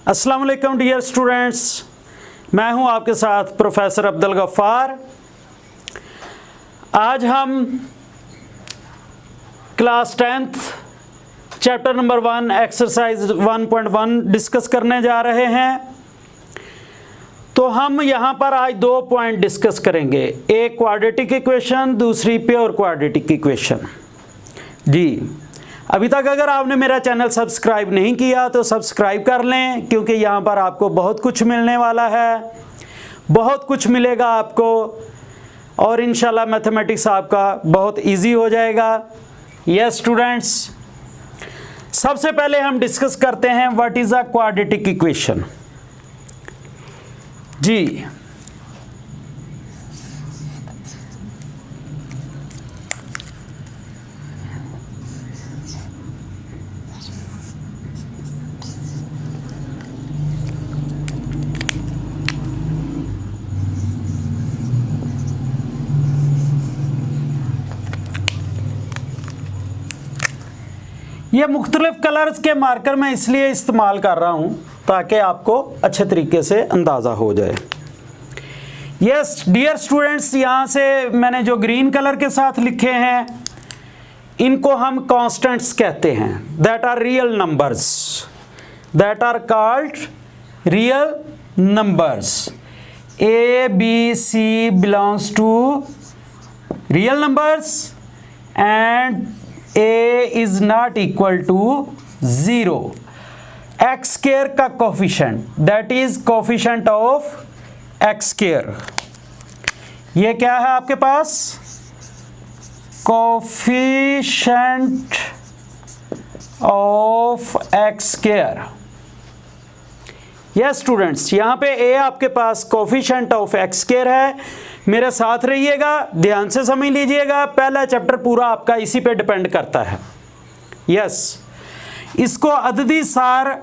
अस्सलाम वालेकुम dear students, मैं हूं आपके साथ प्रोफेसर अब्दुल गफ्फार। आज हम class 10th chapter number 1 exercise 1.1 discuss करने जा रहे हैं। तो हम यहाँ पर आज 2 पॉइंट डिस्कस करेंगे, एक क्वाड्रेटिक इक्वेशन, दूसरी प्योर क्वाड्रेटिक इक्वेशन। जी, अभी तक अगर आपने मेरा चैनल सब्सक्राइब नहीं किया तो सब्सक्राइब कर लें, क्योंकि यहाँ पर आपको बहुत कुछ मिलने वाला है, बहुत कुछ मिलेगा आपको और इंशाल्लाह मैथमेटिक्स आपका बहुत इजी हो जाएगा। यस स्टूडेंट्स, सबसे पहले हम डिस्कस करते हैं what is a quadratic equation. जी, ये मुख्तलिफ कलर्स के मार्कर मैं इसलिए इस्तेमाल कर रहा हूँ ताकि आपको अच्छे तरीके से अंदाज़ा हो जाए। यस डियर स्टूडेंट्स, यहाँ से मैंने जो ग्रीन कलर के साथ लिखे हैं इनको हम कांस्टेंट्स कहते हैं, that are real numbers, that are called real numbers. A B C belongs to real numbers and a is not equal to 0। x square का coefficient, that is coefficient of x square, ये क्या है आपके पास? Coefficient of x square। Yes students, यहाँ पे a आपके पास कोफिशिएंट ऑफ x स्क्वायर है। मेरे साथ रहिएगा, ध्यान से समझ लीजिएगा, पहला चैप्टर पूरा आपका इसी पे डिपेंड करता है। यस, इसको अददी सार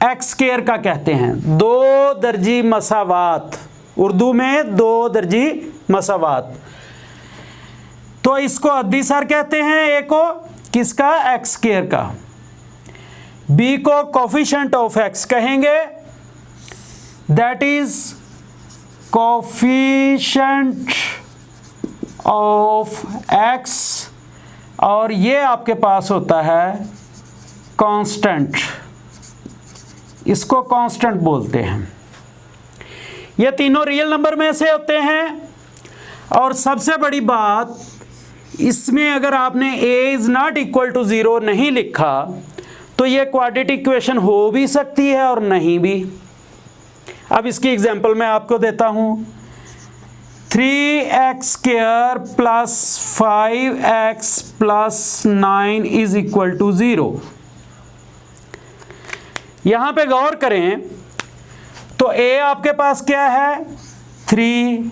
x स्क्वायर का कहते हैं, 2 दर्जी मसावात, उर्दू में 2 दर्जी मसावात। तो इसको अददी सार कहते हैं, ए को किसका? x स्क्वायर का। b को कोफिशिएंट ऑफ x कहेंगे, that is coefficient of x, और ये आपके पास होता है कांस्टेंट, इसको कांस्टेंट बोलते हैं। ये तीनों रियल नंबर में से होते हैं। और सबसे बड़ी बात, इसमें अगर आपने a is not equal to 0 नहीं लिखा तो ये क्वाड्रेटिक इक्वेशन हो भी सकती है और नहीं भी। अब इसकी एग्जांपल मैं आपको देता हूं, 3x square plus 5x plus 9 is equal to 0। यहां पे गौर करें तो a आपके पास क्या है? 3,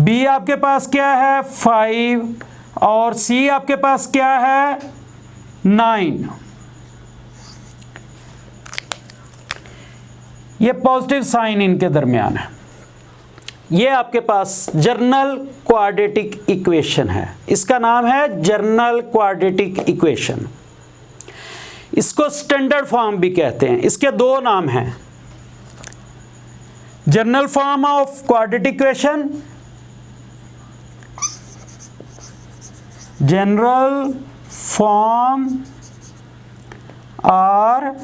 b आपके पास क्या है? 5, और c आपके पास क्या है? 9। ये पॉजिटिव साइन इनके दरमियान है। ये आपके पास जर्नल क्वाड्रेटिक इक्वेशन है, इसका नाम है जर्नल क्वाड्रेटिक इक्वेशन। इसको स्टैंडर्ड फॉर्म भी कहते हैं। इसके 2 नाम हैं, journal form of quadratic equation, general form और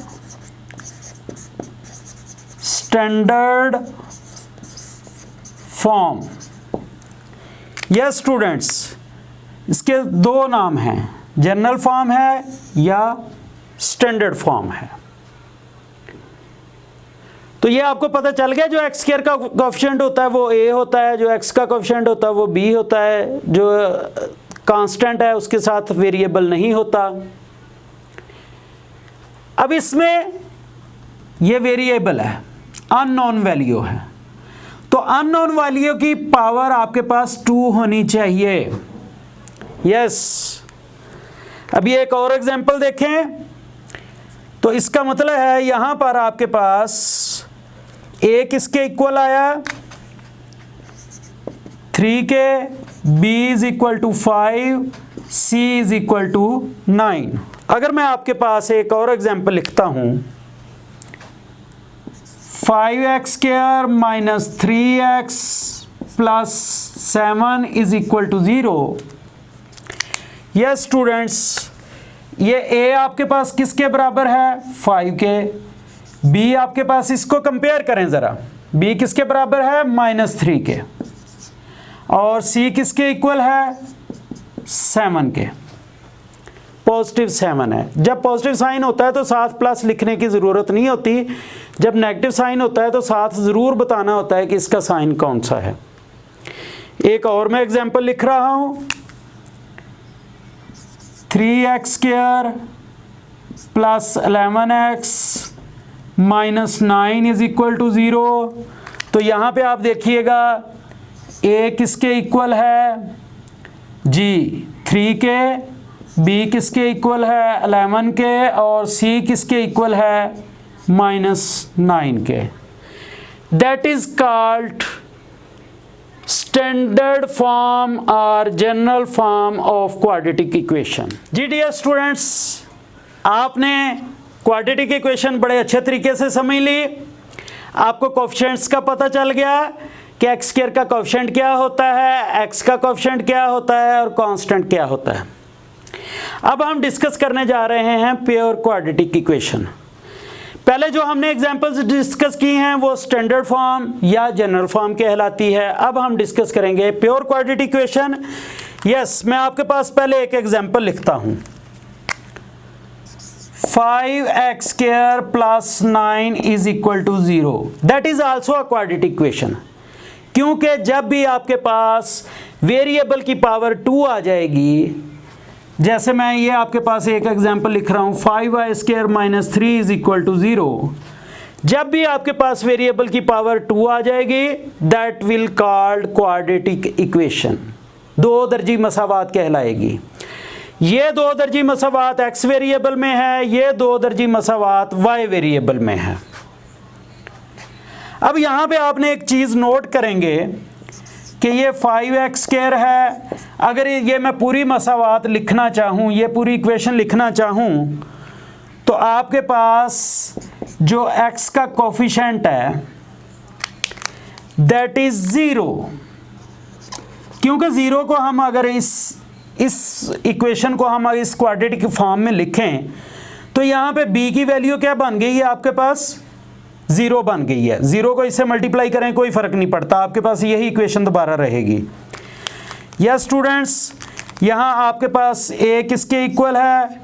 स्टैंडर्ड फॉर्म। यस स्टूडेंट्स, इसके 2 नाम हैं, जनरल फॉर्म है या स्टैंडर्ड फॉर्म है। तो ये आपको पता चल गया, जो x स्क्वायर का कोफिशिएंट होता है वो a होता है, जो x का कोफिशिएंट होता है वो b होता है, जो कांस्टेंट है उसके साथ वेरिएबल नहीं होता। अब इसमें ये वेरिएबल है, अननोन वैल्यू है, तो अननोन वैल्यू की पावर आपके पास 2 होनी चाहिए। यस, अभी एक और एग्जांपल देखें तो इसका मतलब है यहां पर आपके पास a किसके इक्वल आया? 3 के, b is equal to 5, c is equal to 9। अगर मैं आपके पास एक और एग्जांपल लिखता हूं 5x square minus 3x plus 7 is equal to 0। Yes students, ये a आपके पास किसके बराबर है? 5 के। b आपके पास, इसको कंपेयर करें ज़रा, b किसके बराबर है? -3 के। और c किसके इक्वल है? 7 के। पॉजिटिव 7 है। जब पॉजिटिव साइन होता है तो साथ प्लस लिखने की ज़रूरत नहीं होती, जब नेगेटिव साइन होता है तो साथ ज़रूर बताना होता है कि इसका साइन कौन सा है। एक और मैं एग्जांपल लिख रहा हूँ, 3x square plus 11x minus 9 is equal to 0। तो यहाँ पे आप देखिएगा a किसके इक्वल है? जी 3 के, b किसके इक्वल है? 11 के, और c किसके इक्वल है? -9 के। That is called standard form और general form of quadratic equation. जी डियर स्टूडेंट्स, आपने क्वाड्रेटिक इक्वेशन बड़े अच्छे तरीके से समझ ली। आपको कोएफिशिएंट्स का पता चल गया कि एक्स स्क्वायर का कोएफिशिएंट क्या होता है, एक्स का कोएफिशिएंट क्या होता है और कांस्टेंट क्या होता है। अब हम डिस्कस करने जा रहे हैं प्योर क्वाड्रेटिक इक्वेशन। पहले जो हमने एग्जांपल्स डिस्कस की हैं वो स्टैंडर्ड फॉर्म या जनरल फॉर्म कहलाती है। अब हम डिस्कस करेंगे प्योर क्वाड्रेटिक इक्वेशन। यस, मैं आपके पास पहले एक एग्जांपल लिखता हूं, 5x square plus 9 is equal to 0। That is also a quadratic equation, क्योंकि जब भी आपके पास वेरिएबल की पावर 2 आ जाएगी, जैसे मैं ये आपके पास एक एग्जांपल लिख रहा हूँ, 5y square minus 3 is equal to 0। जब भी आपके पास वेरिएबल की पावर 2 आ जाएगी, that will called quadratic equation, दो दर्जी मसावात कहलाएगी। ये दो दर्जी मसावात x वेरिएबल में है, ये दो दर्जी मसावात y वेरिएबल में है। अब यहाँ पे आपने एक चीज़ नोट करेंगे कि ये 5x स्क्वायर है। अगर ये मैं पूरी मसावात लिखना चाहूँ, ये पूरी इक्वेशन लिखना चाहूँ, तो आपके पास जो x का कोफिशिएंट है दैट इज 0, क्योंकि 0 को हम अगर इस इक्वेशन को हम इस क्वाड्रेटिक फॉर्म में लिखें तो यहाँ पे b की वैल्यू क्या बन गई है? आपके पास 0 बन गई है। 0 को इससे मल्टीप्लाई करें कोई फ़र्क नहीं पड़ता, आपके पास यही इक्वेशन दोबारा रहेगी। यस स्टूडेंट्स, यहाँ आपके पास a किसके इक्वल है?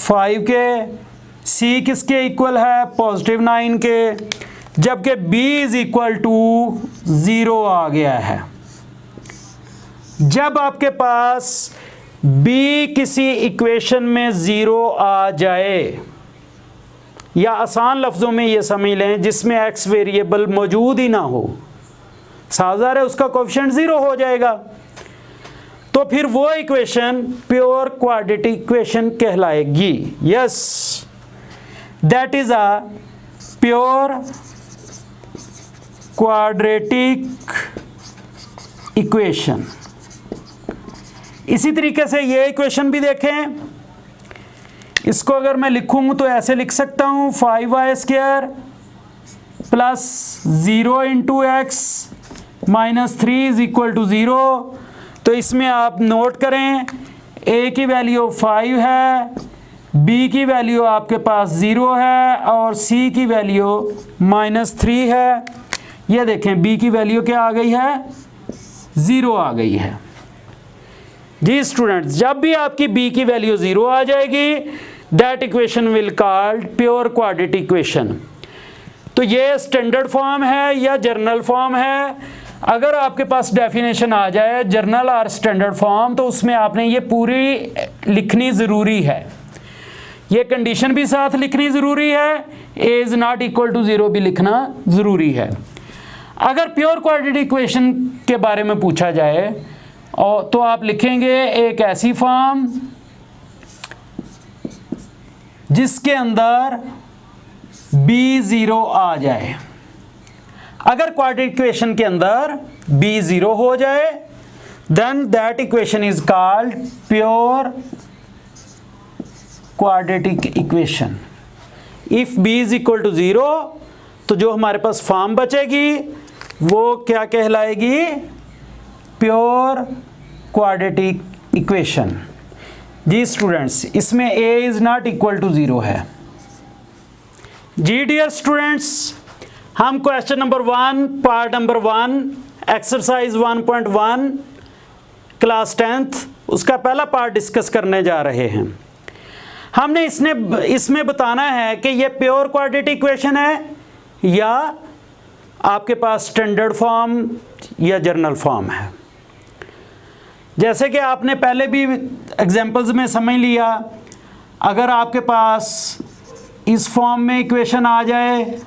5 के, c किसके इक्वल है? +9 के, जबकि b इज इक्वल टू 0 आ गया है। जब आपके पास b किसी इक्वेशन में 0 आ जाए, या आसान लफ्ज़ों में ये समझ लें जिसमें x वेरिएबल मौजूद ही ना हो, साज़ार है उसका कोएफिशिएंट 0 हो जाएगा, तो फिर वो इक्वेशन प्योर क्वाड्रेटिक इक्वेशन कहलाएगी। Yes, that is a pure quadratic equation. इसी तरीके से ये इक्वेशन भी देखें, इसको अगर मैं लिखूँ तो ऐसे लिख सकता हूँ, 5y square plus 0 into x minus 3 is equal to 0। तो इसमें आप नोट करें, a की वैल्यू 5 है, b की वैल्यू आपके पास 0 है और c की वैल्यू -3 है। ये देखें b की वैल्यू क्या आ गई है? 0 आ गई है। जी स्टूडेंट्स, जब भी आपकी b की वैल्यू 0 आ जाएगी, that equation will called pure quadratic equation. तो ये स्टैंडर्ड फॉर्म है या जर्नल फॉर्म है? अगर आपके पास डेफिनेशन आ जाए जर्नल और स्टैंडर्ड फॉर्म, तो उसमें आपने ये पूरी लिखनी ज़रूरी है, ये कंडीशन भी साथ लिखनी ज़रूरी है, a is not equal to 0 भी लिखना ज़रूरी है। अगर प्योर क्वाड्रेटिक इक्वेशन के बारे में पूछा जाए और तो आप लिखेंगे एक ऐसी फॉर्म जिसके अंदर b 0 आ जाए। अगर क्वाड्रेटिक इक्वेशन के अंदर b 0 हो जाए, then that equation is called pure quadratic equation. If b is equal to 0, तो जो हमारे पास फॉर्म बचेगी वो क्या कहलाएगी? Pure quadratic equation. जी स्टूडेंट्स, इसमें a is not equal to 0 है। जी डियर स्टूडेंट्स, हम question number 1 part number 1 exercise 1.1 class 10th उसका पहला पार्ट डिस्कस करने जा रहे हैं। हमने इसमें बताना है कि ये प्योर क्वाड्रेटिक इक्वेशन है या आपके पास स्टैंडर्ड फॉर्म या जर्नल फॉर्म है। जैसे कि आपने पहले भी एग्जांपल्स में समझ लिया, अगर आपके पास इस फॉर्म में इक्वेशन आ जाए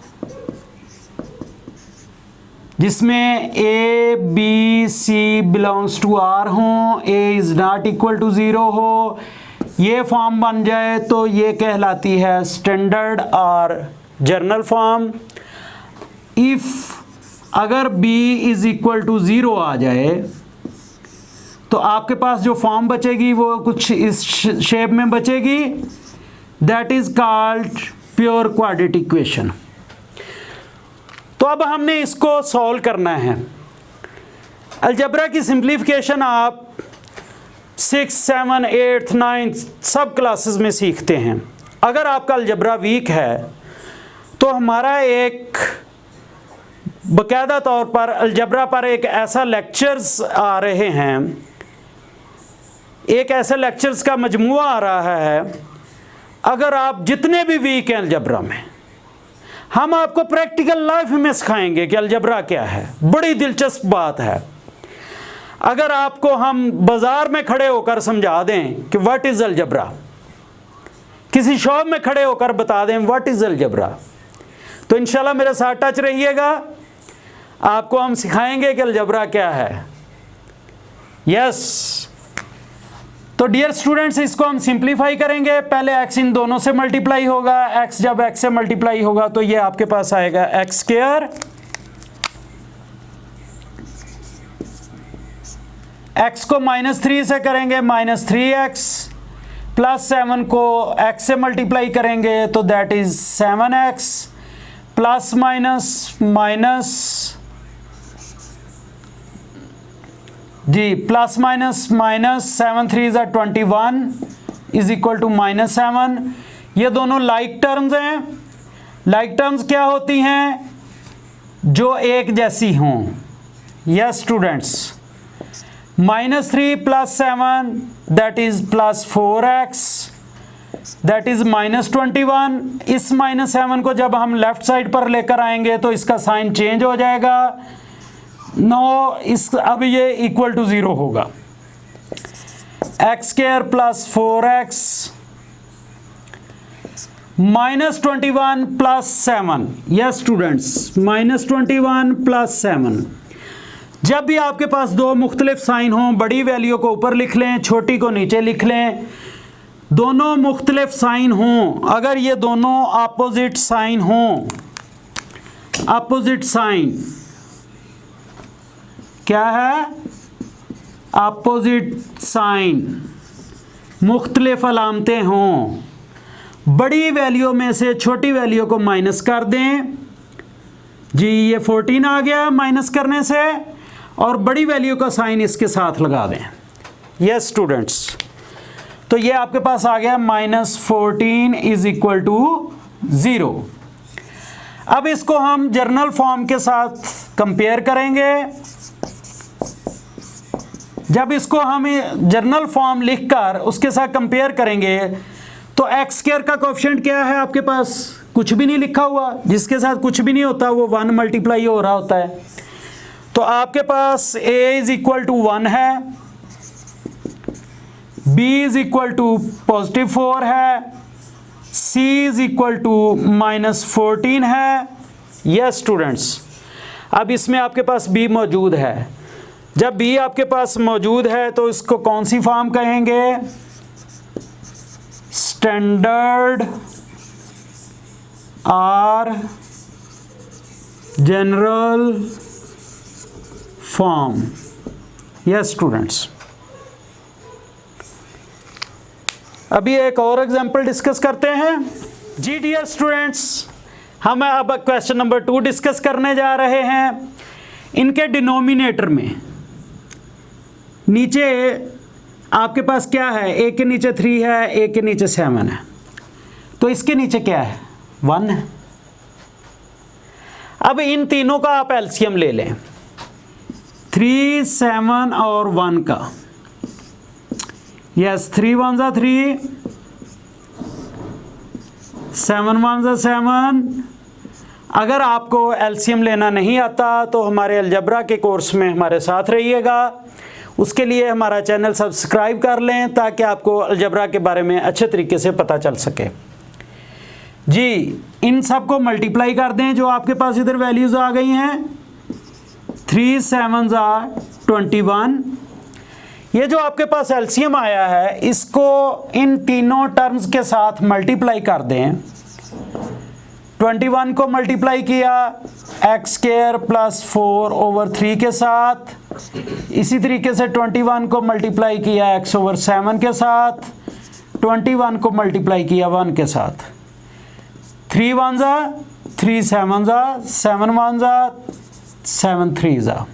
जिसमें a b c belongs to r हो, a is not equal to 0 हो, ये फॉर्म बन जाए तो ये कहलाती है स्टैंडर्ड और जर्नल फॉर्म। इफ़ अगर b इज़ इक्वल टू 0 आ जाए तो आपके पास जो फॉर्म बचेगी वो कुछ इस शेप में बचेगी, that is called pure quadratic equation. तो अब हमने इसको सॉल्व करना है। अलजेब्रा की सिंप्लीफिकेशन आप 6, 7, 8, 9 सब क्लासेस में सीखते हैं। अगर आपका अलजेब्रा वीक है तो हमारा एक बाकायदा तौर पर अलजेब्रा पर एक ऐसा लेक्चर्स आ रहे हैं, एक ऐसे लेक्चर्स का मजमुआ आ रहा है। अगर आप जितने भी वीक हैं अलजेब्रा में, हम आपको प्रैक्टिकल लाइफ में सिखाएंगे कि अलजेब्रा क्या है। बड़ी दिलचस्प बात है। अगर आपको हम बाजार में खड़े होकर समझा दें कि व्हाट इज़ अलजेब्रा, किसी शॉप में खड़े होकर बता दें व्हाट इज़ अलजेब्रा, तो इंशाल्लाह मेरे साथ टच रहिएगा, आपको हम सिखाएंगे कि अलजेब्रा क्या है। यस तो डियर स्टूडेंट्स, इसको हम सिंप्लीफाई करेंगे। पहले x इन दोनों से मल्टीप्लाई होगा, x जब x से मल्टीप्लाई होगा तो ये आपके पास आएगा x स्क्वायर, x को -3 से करेंगे -3x, प्लस 7 को x से मल्टीप्लाई करेंगे तो that is 7x, plus minus minus जी प्लस माइनस माइनस 7 3 ज़ा 21 इज इक्वल टू -7। ये दोनों लाइक टर्म्स हैं। लाइक टर्म्स क्या होती हैं? जो एक जैसी हों। Yes students, -3 plus 7 that is plus 4x that is -21। इस -7 को जब हम लेफ्ट साइड पर लेकर आएंगे तो इसका साइन चेंज हो जाएगा। अब ये इक्वल टू 0 होगा। x square plus 4x -21 plus 7। Yes students, -21 plus 7। जब भी आपके पास दो मुख्तलिफ साइन हों, बड़ी वैल्यू को ऊपर लिख लें, छोटी को नीचे लिख लें। दोनों मुख्तलिफ साइन हों, अगर ये दोनों अपोजिट साइन हों, अपोजिट साइन क्या है? अपोजिट साइन, मुख्तलिफ अलामतें हों, बड़ी वैल्यू में से छोटी वैल्यू को माइनस कर दें। जी ये 14 आ गया माइनस करने से, और बड़ी वैल्यू का साइन इसके साथ लगा दें। यस स्टूडेंट्स, तो ये आपके पास आ गया -14 इज इक्वल टू 0। अब इसको हम जर्नल फॉर्म के साथ कंपेयर करेंगे। जब इसको हम जर्नल फॉर्म लिखकर उसके साथ कंपेयर करेंगे तो x स्क्वायर का कोएफिशिएंट क्या है आपके पास? कुछ भी नहीं लिखा हुआ। जिसके साथ कुछ भी नहीं होता वो 1 मल्टीप्लाई हो रहा होता है। तो आपके पास a इज इक्वल टू 1 है, b इज इक्वल टू +4 है, c इज इक्वल टू -14 है। यस स्टूडेंट्स, अब इसमें आपके पास b मौजूद है। जब b आपके पास मौजूद है तो इसको कौन सी फॉर्म कहेंगे? स्टैंडर्ड और जनरल फॉर्म। यस स्टूडेंट्स, अभी एक और एग्जांपल डिस्कस करते हैं। जी डियर स्टूडेंट्स, हम अब क्वेश्चन नंबर 2 डिस्कस करने जा रहे हैं। इनके डिनोमिनेटर में नीचे आपके पास क्या है, ए के नीचे 3 है, ए के नीचे 7 है, तो इसके नीचे क्या है, 1 है। अब इन तीनों का आप एलसीएम ले लें, 3, 7 और 1 का। यस, 3 1 जा 3, 7 1 जा 7। अगर आपको एलसीएम लेना नहीं आता तो हमारे अलजबरा के कोर्स में हमारे साथ रहिएगा। उसके लिए हमारा चैनल सब्सक्राइब कर लें ताकि आपको अलजबरा के बारे में अच्छे तरीके से पता चल सके। जी, इन सब को मल्टीप्लाई कर दें, जो आपके पास इधर वैल्यूज़ आ गई हैं। 3 7 जा 21। ये जो आपके पास एलसीएम आया है, इसको इन तीनों टर्म्स के साथ मल्टीप्लाई कर दें। 21 को मल्टीप्लाई किया x² + 4/3 के साथ, इसी तरीके से 21 को मल्टीप्लाई किया x/7 के साथ, 21 को मल्टीप्लाई किया 1 के साथ। 3 1 जा 3, 7 जा 7, 1 जा 7, 3 जा।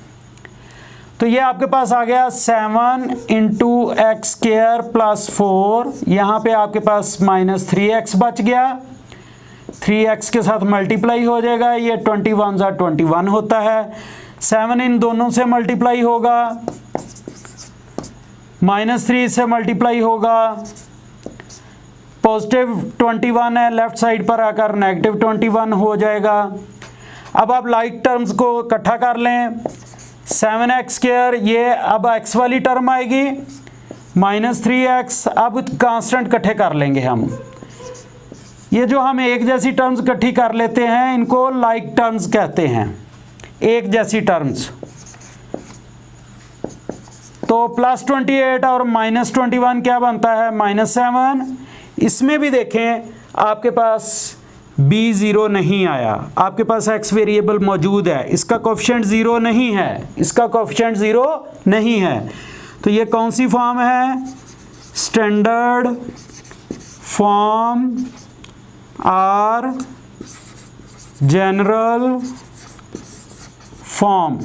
तो ये आपके पास आ गया 7 × x² + 4। यहाँ पे आपके पास -3x बच गया, 3x के साथ मल्टीप्लाई हो जाएगा, ये 21 जा 21 होता है। 7 इन दोनों से मल्टीप्लाई होगा, -3 से मल्टीप्लाई होगा, पॉजिटिव 21 है, लेफ्ट साइड पर आकर -21 हो जाएगा। अब आप लाइक टर्म्स को इकट्ठा कर लें, 7x², ये अब x वाली टर्म आएगी, -3x। अब कांस्टेंट इकट्ठे कर लेंगे हम। ये जो हम एक जैसी टर्म्स इकट्ठी कर लेते हैं, इनको लाइक टर्म्स कहते हैं, एक जैसी टर्म्स। तो +28 और -21 क्या बनता है, -7। इसमें भी देखें आपके पास b0 नहीं आया, आपके पास x वेरिएबल मौजूद है, इसका कोएफिशिएंट 0 नहीं है, इसका कोएफिशिएंट 0 नहीं है। तो ये कौन सी फॉर्म है, स्टैंडर्ड फॉर्म और जनरल फॉर्म।